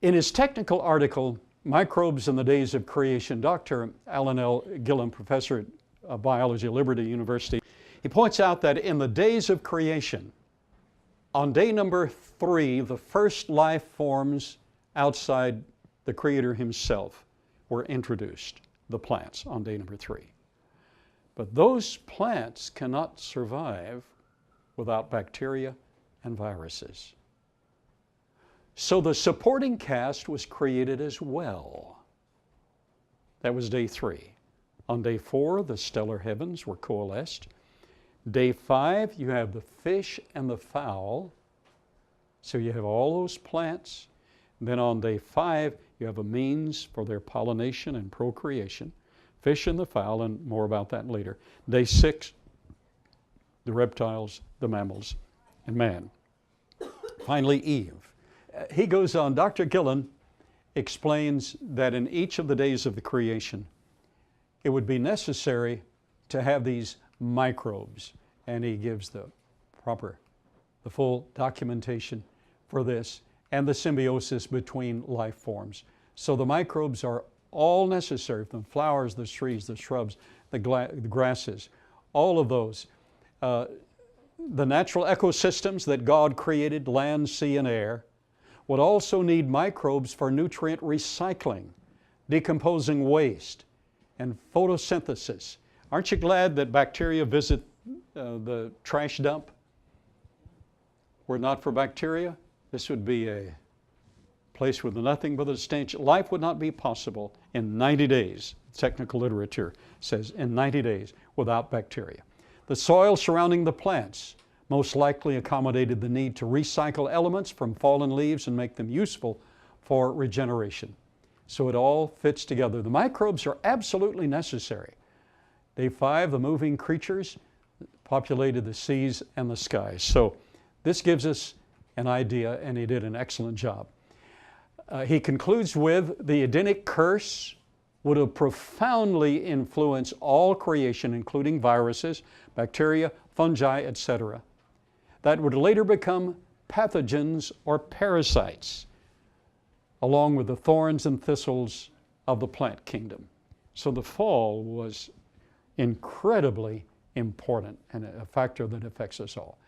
In his technical article, Microbes in the Days of Creation, Dr. Alan L. Gillam, professor of biology at Liberty University, he points out that in the days of creation, on day number 3, the first life forms outside the Creator himself were introduced, the plants, on day number 3. But those plants cannot survive without bacteria and viruses. So the supporting cast was created as well. That was day 3. On day 4, the stellar heavens were coalesced. Day 5, you have the fish and the fowl. So you have all those plants. And then on day 5, you have a means for their pollination and procreation. Fish and the fowl, and more about that later. Day 6, the reptiles, the mammals, and man. Finally, Eve. He goes on, Dr. Gillen explains that in each of the days of the creation, it would be necessary to have these microbes. And he gives the full documentation for this and the symbiosis between life forms. So the microbes are all necessary, from the flowers, the trees, the shrubs, the grasses, all of those. The natural ecosystems that God created, land, sea, and air, would also need microbes for nutrient recycling, decomposing waste, and photosynthesis. Aren't you glad that bacteria visit the trash dump? Were it not for bacteria, this would be a place with nothing but a stench. Life would not be possible in 90 days. Technical literature says in 90 days without bacteria. The soil surrounding the plants most likely accommodated the need to recycle elements from fallen leaves and make them useful for regeneration. So it all fits together. The microbes are absolutely necessary. Day 5, the moving creatures populated the seas and the skies. So this gives us an idea, and he did an excellent job. He concludes with the Edenic curse would have profoundly influenced all creation, including viruses, bacteria, fungi, etc., that would later become pathogens or parasites, along with the thorns and thistles of the plant kingdom. So the fall was incredibly important and a factor that affects us all.